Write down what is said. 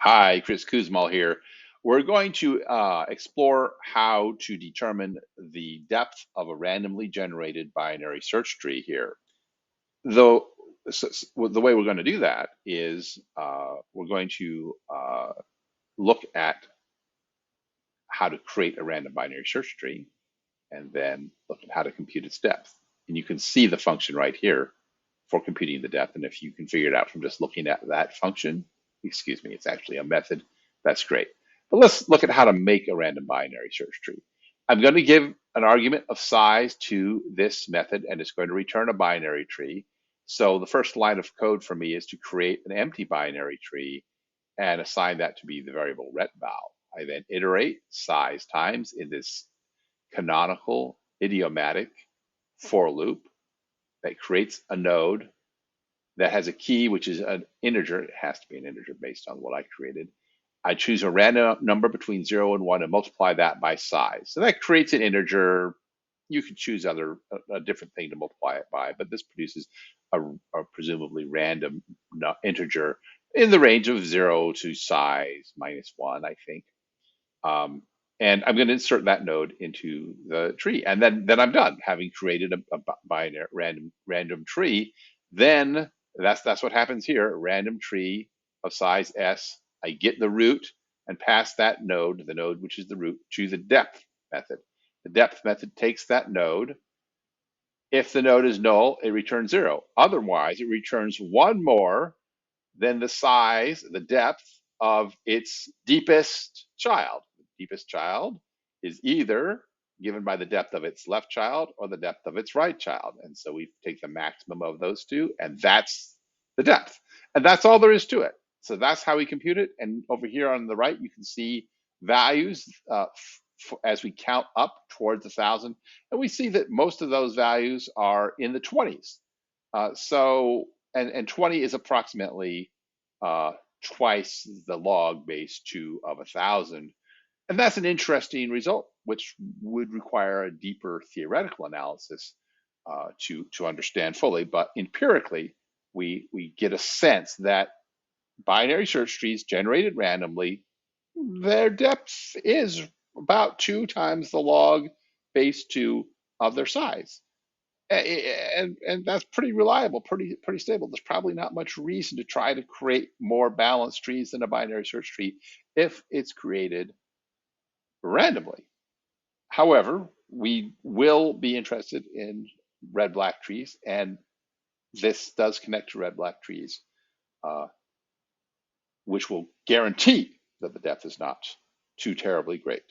Hi, Chris Kuzmal here. We're going to explore how to determine the depth of a randomly generated binary search tree here. Though the way we're going to do that is we're going to look at how to create a random binary search tree and then look at how to compute its depth. And you can see the function right here for computing the depth. And if you can figure it out from just looking at that function, excuse me, it's actually a method, that's great. But let's look at how to make a random binary search tree. I'm going to give an argument of size to this method, and it's going to return a binary tree. So the first line of code for me is to create an empty binary tree and assign that to be the variable retval. I then iterate size times in this canonical idiomatic for loop that creates a node that has a key, which is an integer. It has to be an integer based on what I created. I choose a random number between 0 and 1 and multiply that by size. So that creates an integer. You could choose a different thing to multiply it by, but this produces a presumably random integer in the range of 0 to size -1, I think. And I'm going to insert that node into the tree, and then I'm done. Having created a binary random tree, then that's what happens here. A random tree of size s. I get the root and pass that node, the node which is the root, to the depth method. The depth method takes that node. If the node is null, it returns 0. Otherwise, it returns one more than the size, the depth of its deepest child. The deepest child is either given by the depth of its left child or the depth of its right child. And so we take the maximum of those two, and that's the depth. And that's all there is to it. So that's how we compute it. And over here on the right, you can see values as we count up towards 1,000. And we see that most of those values are in the 20s. And 20 is approximately twice the log base 2 of 1,000. And that's an interesting result, which would require a deeper theoretical analysis to understand fully. But empirically, we get a sense that binary search trees generated randomly, their depth is about 2 times the log base 2 of their size. And that's pretty reliable, pretty stable. There's probably not much reason to try to create more balanced trees than a binary search tree if it's created randomly. However, we will be interested in red-black trees, and this does connect to red-black trees, which will guarantee that the depth is not too terribly great.